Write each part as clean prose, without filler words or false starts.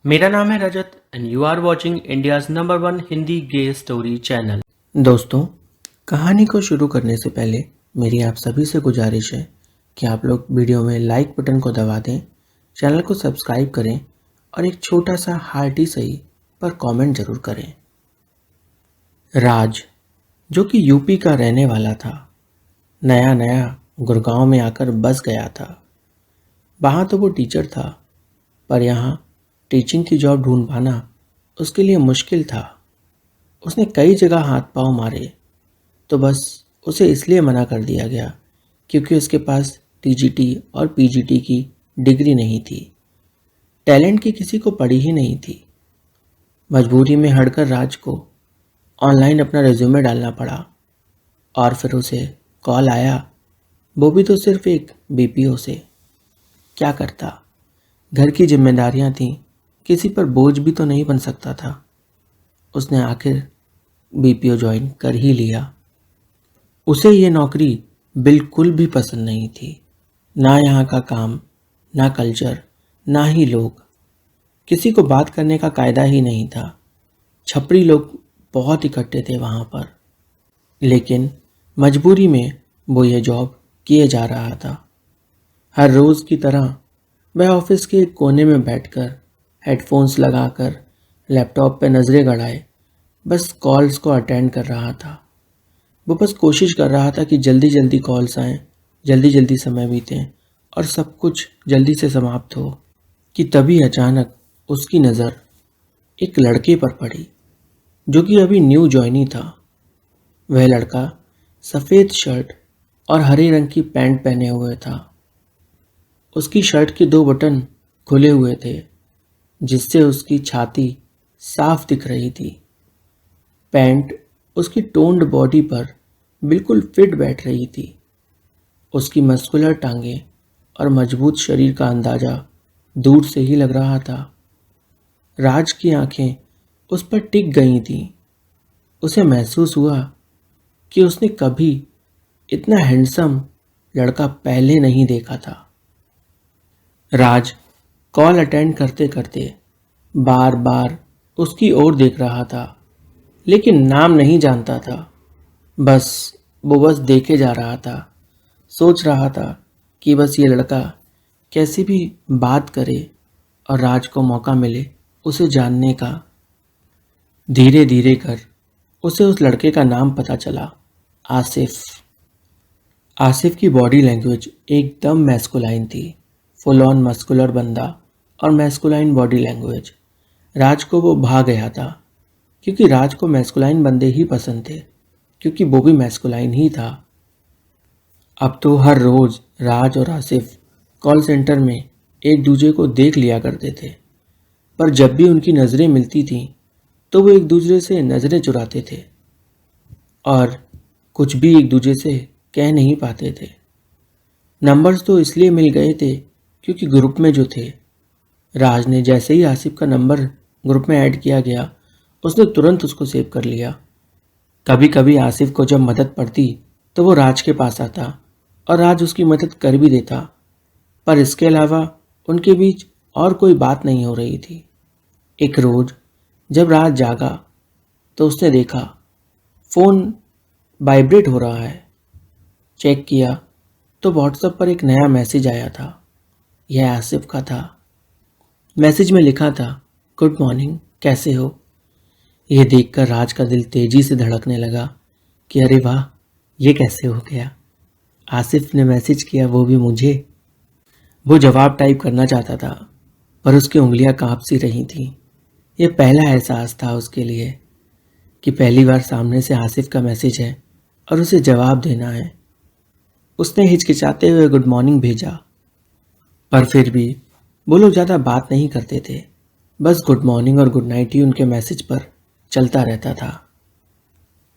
मेरा नाम है Rajat and you are watching India's number one Hindi gay story channel. दोस्तों, कहानी को शुरू करने से पहले मेरी आप सभी से गुजारिश है कि आप लोग वीडियो में लाइक बटन को दबा दें, चैनल को सब्सक्राइब करें और एक छोटा सा हार्टी सही पर कमेंट जरूर करें। राज, जो कि यूपी का रहने वाला था, नया नया गुड़गांव में आकर बस गया था। वहाँ तो वो टीचर था, पर यहाँ टीचिंग की जॉब ढूंढ पाना उसके लिए मुश्किल था। उसने कई जगह हाथ पांव मारे तो बस उसे इसलिए मना कर दिया गया क्योंकि उसके पास टीजीटी और पीजीटी की डिग्री नहीं थी। टैलेंट की किसी को पड़ी ही नहीं थी। मजबूरी में हड़कर राज को ऑनलाइन अपना रिज्यूमे डालना पड़ा और फिर उसे कॉल आया, वो भी तो सिर्फ एक बीपीओ से। क्या करता, घर की जिम्मेदारियां थीं, किसी पर बोझ भी तो नहीं बन सकता था। उसने आखिर बीपीओ ज्वाइन कर ही लिया। उसे ये नौकरी बिल्कुल भी पसंद नहीं थी, ना यहाँ का काम, ना कल्चर, ना ही लोग। किसी को बात करने का कायदा ही नहीं था। छपरी लोग बहुत इकट्ठे थे वहाँ पर, लेकिन मजबूरी में वो ये जॉब किए जा रहा था। हर रोज़ की तरह वह ऑफिस के एक कोने में बैठकर हेडफोन्स लगाकर लैपटॉप पर नज़रें गड़ाए बस कॉल्स को अटेंड कर रहा था। वो बस कोशिश कर रहा था कि जल्दी जल्दी कॉल्स आएं, जल्दी जल्दी समय बीते और सब कुछ जल्दी से समाप्त हो कि तभी अचानक उसकी नज़र एक लड़के पर पड़ी जो कि अभी न्यू ज्वाइनी था। वह लड़का सफ़ेद शर्ट और हरे रंग की पैंट पहने हुए था। उसकी शर्ट के 2 बटन खुले हुए थे जिससे उसकी छाती साफ दिख रही थी। पैंट उसकी टोन्ड बॉडी पर बिल्कुल फिट बैठ रही थी। उसकी मस्कुलर टांगें और मजबूत शरीर का अंदाजा दूर से ही लग रहा था। राज की आंखें उस पर टिक गई थीं। उसे महसूस हुआ कि उसने कभी इतना हैंडसम लड़का पहले नहीं देखा था। राज कॉल अटेंड करते करते बार बार उसकी ओर देख रहा था, लेकिन नाम नहीं जानता था। वो बस देखे जा रहा था। सोच रहा था कि बस ये लड़का कैसे भी बात करे और राज को मौका मिले उसे जानने का। धीरे धीरे कर उसे उस लड़के का नाम पता चला, आसिफ। आसिफ की बॉडी लैंग्वेज एकदम मैस्कुलाइन थी, फुल ऑन मस्कुलर बंदा और मैस्कुलाइन बॉडी लैंग्वेज। राज को वो भा गया था क्योंकि राज को मैस्कुलाइन बंदे ही पसंद थे, क्योंकि वो भी मैस्कुलाइन ही था। अब तो हर रोज राज और आसिफ कॉल सेंटर में एक दूसरे को देख लिया करते थे, पर जब भी उनकी नज़रें मिलती थीं तो वो एक दूसरे से नज़रें चुराते थे और कुछ भी एक दूसरे से कह नहीं पाते थे। नंबर्स तो इसलिए मिल गए थे क्योंकि ग्रुप में जो थे, राज ने जैसे ही आसिफ का नंबर ग्रुप में ऐड किया गया उसने तुरंत उसको सेव कर लिया। कभी कभी आसिफ को जब मदद पड़ती तो वो राज के पास आता और राज उसकी मदद कर भी देता, पर इसके अलावा उनके बीच और कोई बात नहीं हो रही थी। एक रोज जब राज जागा तो उसने देखा फ़ोन वाइब्रेट हो रहा है। चेक किया तो व्हाट्सएप पर एक नया मैसेज आया था। यह आसिफ का था। मैसेज में लिखा था, गुड मॉर्निंग, कैसे हो। यह देखकर राज का दिल तेजी से धड़कने लगा कि अरे वाह, ये कैसे हो गया। आसिफ ने मैसेज किया, वो भी मुझे। वो जवाब टाइप करना चाहता था पर उसकी उंगलियां कांप सी रही थीं। यह पहला एहसास था उसके लिए कि पहली बार सामने से आसिफ का मैसेज है और उसे जवाब देना है। उसने हिचकिचाते हुए गुड मॉर्निंग भेजा, पर फिर भी वो लोग ज़्यादा बात नहीं करते थे। बस गुड मॉर्निंग और गुड नाइट ही उनके मैसेज पर चलता रहता था।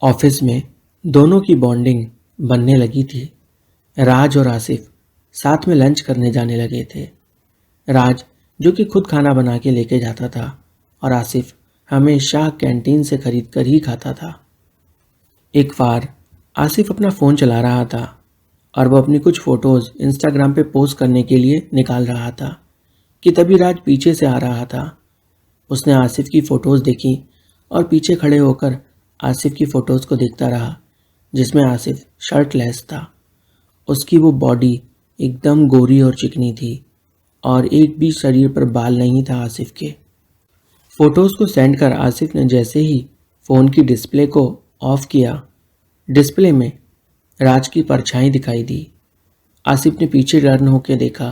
ऑफिस में दोनों की बॉन्डिंग बनने लगी थी। राज और आसिफ साथ में लंच करने जाने लगे थे। राज जो कि खुद खाना बना के लेके जाता था और आसिफ हमेशा कैंटीन से खरीद कर ही खाता था। एक बार आसिफ अपना फ़ोन चला रहा था और वो अपनी कुछ फ़ोटोज़ इंस्टाग्राम पे पोस्ट करने के लिए निकाल रहा था कि तभी राज पीछे से आ रहा था उसने आसिफ की फ़ोटोज़ देखी और पीछे खड़े होकर आसिफ की फ़ोटोज़ को देखता रहा, जिसमें आसिफ शर्टलेस था। उसकी वो बॉडी एकदम गोरी और चिकनी थी और एक भी शरीर पर बाल नहीं था आसिफ के। फ़ोटोज़ को सेंड कर आसिफ ने जैसे ही फ़ोन की डिस्प्ले को ऑफ किया, डिस्प्ले में राज की परछाई दिखाई दी। आसिफ ने पीछे टर्न होकर देखा,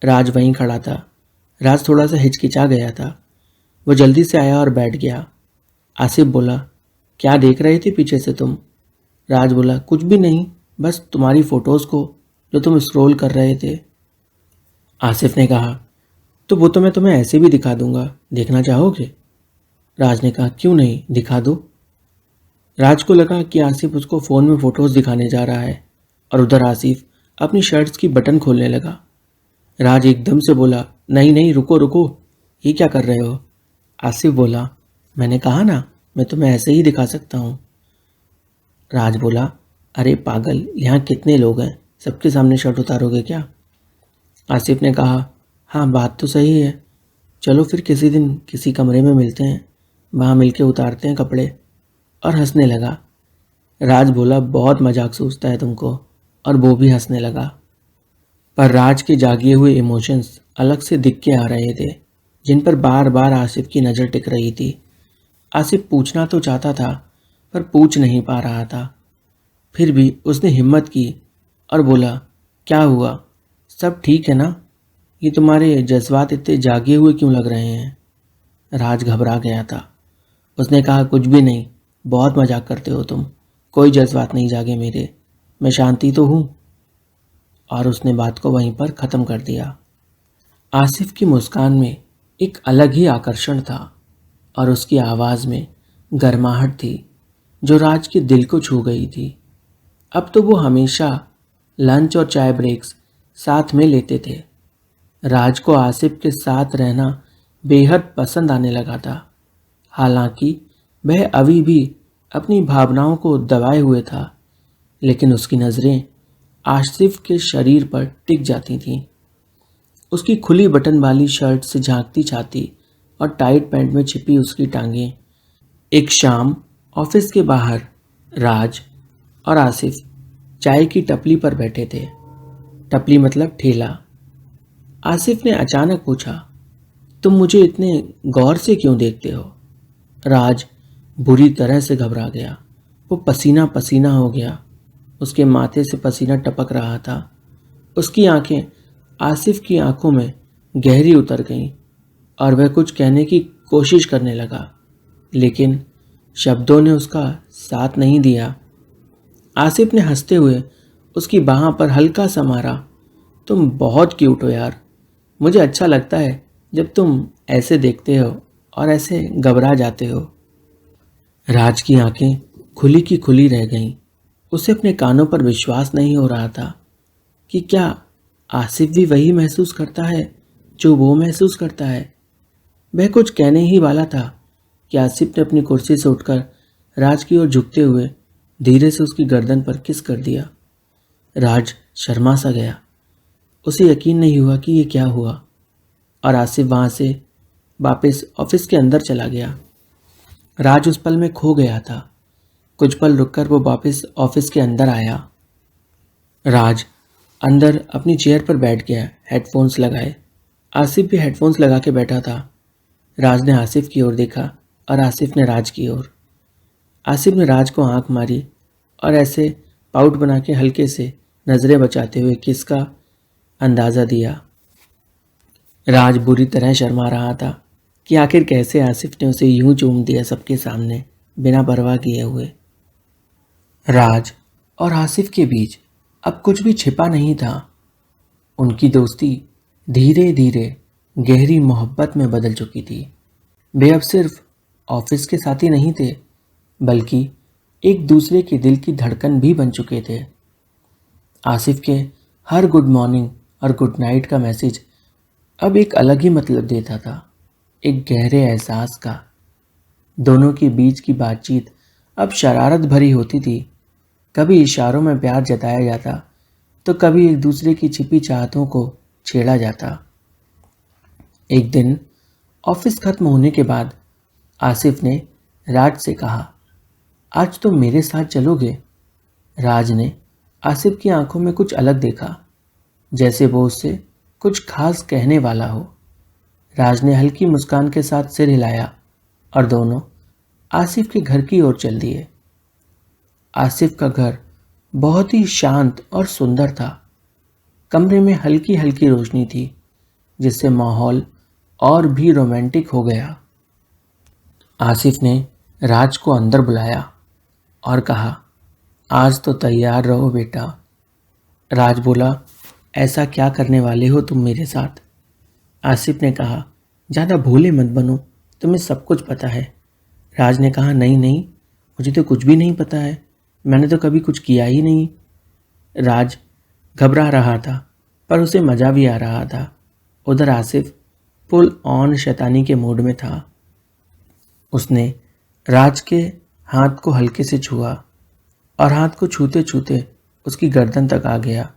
राज वहीं खड़ा था। राज थोड़ा सा हिचकिचा गया था। वो जल्दी से आया और बैठ गया। आसिफ बोला, क्या देख रहे थे पीछे से तुम? राज बोला, कुछ भी नहीं, बस तुम्हारी फ़ोटोज़ को जो तुम स्क्रॉल कर रहे थे। आसिफ ने कहा, तो वो तो मैं तुम्हें ऐसे भी दिखा दूंगा, देखना चाहोगे? राज ने कहा, क्यों नहीं, दिखा दो। राज को लगा कि आसिफ उसको फ़ोन में फ़ोटोज़ दिखाने जा रहा है और उधर आसिफ अपनी शर्ट्स की बटन खोलने लगा। राज एकदम से बोला, नहीं नहीं, रुको रुको, ये क्या कर रहे हो? आसिफ बोला, मैंने कहा ना, मैं तुम्हें ऐसे ही दिखा सकता हूँ। राज बोला, अरे पागल, यहाँ कितने लोग हैं, सबके सामने शर्ट उतारोगे क्या? आसिफ ने कहा, हाँ बात तो सही है, चलो फिर किसी दिन किसी कमरे में मिलते हैं, वहाँ मिलके उतारते हैं कपड़े। और हंसने लगा। राज बोला, बहुत मजाक सूझता है तुमको, और वो भी हंसने लगा। पर राज के जागे हुए इमोशंस अलग से दिख के आ रहे थे, जिन पर बार बार आसिफ की नज़र टिक रही थी। आसिफ पूछना तो चाहता था, पर पूछ नहीं पा रहा था। फिर भी उसने हिम्मत की और बोला, क्या हुआ, सब ठीक है ना? ये तुम्हारे जज्बात इतने जागे हुए क्यों लग रहे हैं? राज घबरा गया था। उसने कहा, कुछ भी नहीं, बहुत मजाक करते हो तुम, कोई जज्बात नहीं जागे मेरे, मैं शांति तो हूँ। और उसने बात को वहीं पर ख़त्म कर दिया। आसिफ की मुस्कान में एक अलग ही आकर्षण था और उसकी आवाज़ में गर्माहट थी जो राज के दिल को छू गई थी। अब तो वो हमेशा लंच और चाय ब्रेक्स साथ में लेते थे। राज को आसिफ के साथ रहना बेहद पसंद आने लगा था। हालांकि वह अभी भी अपनी भावनाओं को दबाए हुए था, लेकिन उसकी नज़रें आसिफ के शरीर पर टिक जाती थीं। उसकी खुली बटन वाली शर्ट से झांकती छाती और टाइट पैंट में छिपी उसकी टांगें। एक शाम ऑफिस के बाहर राज और आसिफ चाय की टपली पर बैठे थे। टपली मतलब ठेला। आसिफ ने अचानक पूछा, तुम मुझे इतने गौर से क्यों देखते हो? राज बुरी तरह से घबरा गया। वो पसीना पसीना हो गया। उसके माथे से पसीना टपक रहा था। उसकी आंखें आसिफ की आंखों में गहरी उतर गईं और वह कुछ कहने की कोशिश करने लगा, लेकिन शब्दों ने उसका साथ नहीं दिया। आसिफ ने हंसते हुए उसकी बाह पर हल्का सा मारा। तुम बहुत क्यूट हो यार, मुझे अच्छा लगता है जब तुम ऐसे देखते हो और ऐसे घबरा जाते हो। राज की आंखें खुली की खुली रह गईं। उसे अपने कानों पर विश्वास नहीं हो रहा था कि क्या आसिफ भी वही महसूस करता है जो वो महसूस करता है। वह कुछ कहने ही वाला था कि आसिफ ने अपनी कुर्सी से उठकर राज की ओर झुकते हुए धीरे से उसकी गर्दन पर किस कर दिया। राज शर्मा सा गया। उसे यकीन नहीं हुआ कि ये क्या हुआ, और आसिफ वहाँ से वापस ऑफिस के अंदर चला गया। राज उस पल में खो गया था। कुछ पल रुककर वो वापस ऑफिस के अंदर आया। राज अंदर अपनी चेयर पर बैठ गया, हेडफोन्स लगाए। आसिफ भी हेडफोन्स लगा के बैठा था। राज ने आसिफ की ओर देखा और आसिफ ने राज की ओर। आसिफ ने राज को आंख मारी और ऐसे पाउट बना के हल्के से नजरें बचाते हुए किसका अंदाज़ा दिया। राज बुरी तरह शर्मा रहा था कि आखिर कैसे आसिफ ने उसे यूं चूम दिया सबके सामने, बिना परवाह किए हुए। राज और आसिफ के बीच अब कुछ भी छिपा नहीं था। उनकी दोस्ती धीरे धीरे गहरी मोहब्बत में बदल चुकी थी। वे अब सिर्फ ऑफिस के साथी नहीं थे, बल्कि एक दूसरे के दिल की धड़कन भी बन चुके थे। आसिफ के हर गुड मॉर्निंग और गुड नाइट का मैसेज अब एक अलग ही मतलब देता था, एक गहरे एहसास का। दोनों के बीच की बातचीत अब शरारत भरी होती थी। कभी इशारों में प्यार जताया जाता, तो कभी एक दूसरे की छिपी चाहतों को छेड़ा जाता। एक दिन ऑफिस खत्म होने के बाद आसिफ ने राज से कहा, आज तो मेरे साथ चलोगे? राज ने आसिफ की आंखों में कुछ अलग देखा, जैसे वो उससे कुछ खास कहने वाला हो। राज ने हल्की मुस्कान के साथ सिर हिलाया और दोनों आसिफ के घर की ओर चल दिए। आसिफ का घर बहुत ही शांत और सुंदर था। कमरे में हल्की हल्की रोशनी थी, जिससे माहौल और भी रोमांटिक हो गया। आसिफ ने राज को अंदर बुलाया और कहा, आज तो तैयार रहो बेटा। राज बोला, ऐसा क्या करने वाले हो तुम मेरे साथ? आसिफ ने कहा, ज़्यादा भोले मत बनो, तुम्हें सब कुछ पता है। राज ने कहा, नहीं नहीं, मुझे तो कुछ भी नहीं पता है, मैंने तो कभी कुछ किया ही नहीं। राज घबरा रहा था, पर उसे मज़ा भी आ रहा था। उधर आसिफ फुल ऑन शैतानी के मूड में था। उसने राज के हाथ को हल्के से छुआ और हाथ को छूते छूते उसकी गर्दन तक आ गया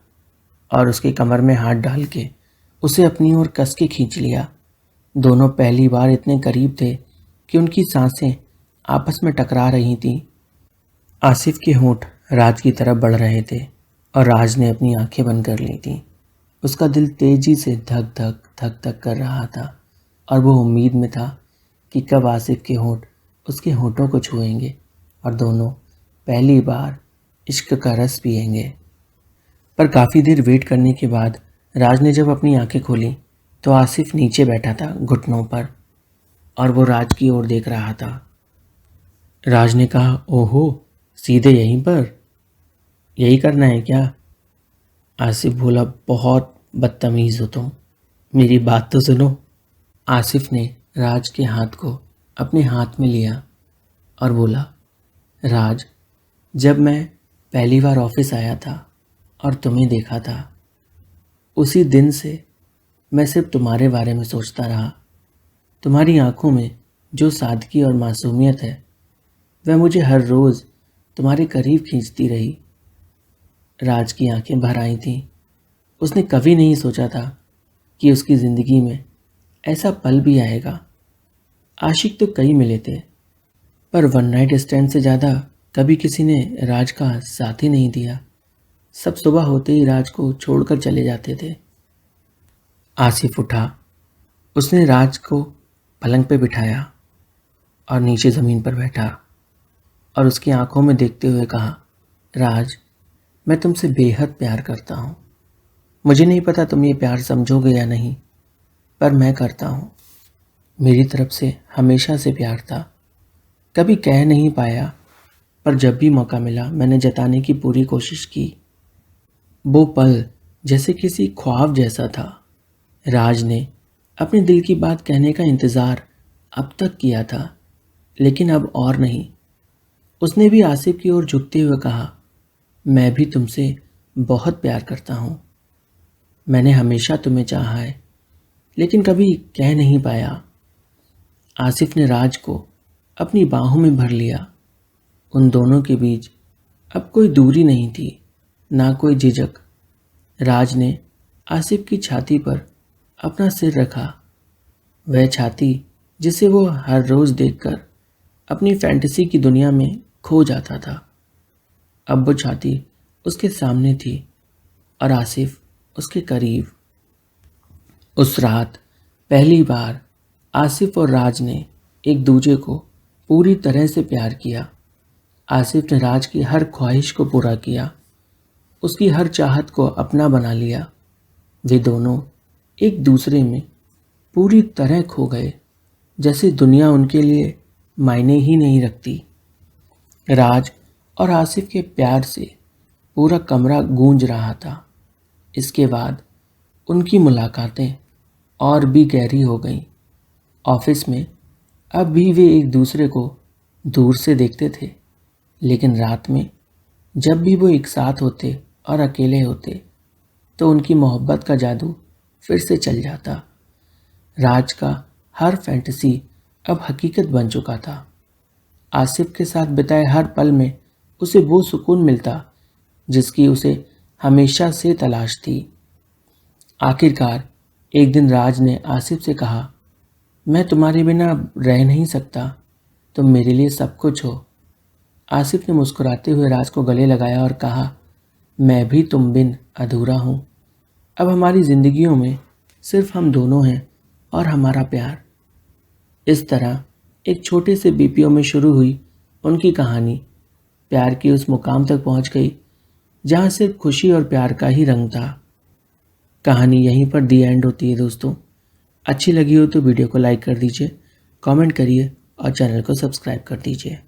और उसके कमर में हाथ डाल के उसे अपनी ओर कस के खींच लिया। दोनों पहली बार इतने करीब थे कि उनकी सांसें आपस में टकरा रही थीं। आसिफ के होंठ राज की तरफ बढ़ रहे थे और राज ने अपनी आंखें बंद कर ली थीं। उसका दिल तेजी से धक धक धक धक कर रहा था और वो उम्मीद में था कि कब आसिफ के होंठ उसके होंठों को छुएंगे और दोनों पहली बार इश्क का रस पिएंगे। पर काफ़ी देर वेट करने के बाद राज ने जब अपनी आंखें खोली तो आसिफ नीचे बैठा था घुटनों पर और वो राज की ओर देख रहा था। राज ने कहा, ओहो, सीधे यहीं पर? यही करना है क्या? आसिफ बोला, बहुत बदतमीज़ हो तुम, मेरी बात तो सुनो। आसिफ ने राज के हाथ को अपने हाथ में लिया और बोला, राज, जब मैं पहली बार ऑफिस आया था और तुम्हें देखा था, उसी दिन से मैं सिर्फ तुम्हारे बारे में सोचता रहा। तुम्हारी आंखों में जो सादगी और मासूमियत है, वह मुझे हर रोज़ तुम्हारे करीब खींचती रही। राज की आंखें भर आई थीं। उसने कभी नहीं सोचा था कि उसकी ज़िंदगी में ऐसा पल भी आएगा। आशिक तो कई मिले थे, पर वन नाइट स्टैंड से ज़्यादा कभी किसी ने राज का साथ ही नहीं दिया। सब सुबह होते ही राज को छोड़कर चले जाते थे। आसिफ उठा। उसने राज को पलंग पे बिठाया और नीचे ज़मीन पर बैठा और उसकी आंखों में देखते हुए कहा, राज, मैं तुमसे बेहद प्यार करता हूँ। मुझे नहीं पता तुम ये प्यार समझोगे या नहीं, पर मैं करता हूँ। मेरी तरफ से हमेशा से प्यार था। कभी कह नहीं पाया, पर जब भी मौका मिला मैंने जताने की पूरी कोशिश की। वो पल जैसे किसी ख्वाब जैसा था। राज ने अपने दिल की बात कहने का इंतज़ार अब तक किया था, लेकिन अब और नहीं। उसने भी आसिफ की ओर झुकते हुए कहा, मैं भी तुमसे बहुत प्यार करता हूँ। मैंने हमेशा तुम्हें चाहा है, लेकिन कभी कह नहीं पाया। आसिफ ने राज को अपनी बाहों में भर लिया। उन दोनों के बीच अब कोई दूरी नहीं थी, ना कोई झिझक। राज ने आसिफ की छाती पर अपना सिर रखा, वह छाती जिसे वो हर रोज़ देखकर अपनी फैंटेसी की दुनिया में खो जाता था। अब वो छाती उसके सामने थी और आसिफ उसके करीब। उस रात पहली बार आसिफ और राज ने एक दूसरे को पूरी तरह से प्यार किया। आसिफ ने राज की हर ख्वाहिश को पूरा किया, उसकी हर चाहत को अपना बना लिया। वे दोनों एक दूसरे में पूरी तरह खो गए, जैसे दुनिया उनके लिए मायने ही नहीं रखती। राज और आसिफ के प्यार से पूरा कमरा गूंज रहा था। इसके बाद उनकी मुलाकातें और भी गहरी हो गईं। ऑफिस में अब भी वे एक दूसरे को दूर से देखते थे, लेकिन रात में जब भी वो एक साथ होते और अकेले होते तो उनकी मोहब्बत का जादू फिर से चल जाता। राज का हर फैंटेसी अब हकीकत बन चुका था। आसिफ के साथ बिताए हर पल में उसे वो सुकून मिलता जिसकी उसे हमेशा से तलाश थी। आखिरकार एक दिन राज ने आसिफ से कहा, मैं तुम्हारे बिना रह नहीं सकता, तुम मेरे लिए सब कुछ हो। आसिफ ने मुस्कुराते हुए राज को गले लगाया और कहा, मैं भी तुम बिन अधूरा हूँ। अब हमारी जिंदगियों में सिर्फ हम दोनों हैं और हमारा प्यार। इस तरह एक छोटे से बीपीओ में शुरू हुई उनकी कहानी प्यार की उस मुकाम तक पहुंच गई जहां सिर्फ खुशी और प्यार का ही रंग था। कहानी यहीं पर दी एंड होती है दोस्तों। अच्छी लगी हो तो वीडियो को लाइक कर दीजिए, कमेंट करिए और चैनल को सब्सक्राइब कर दीजिए।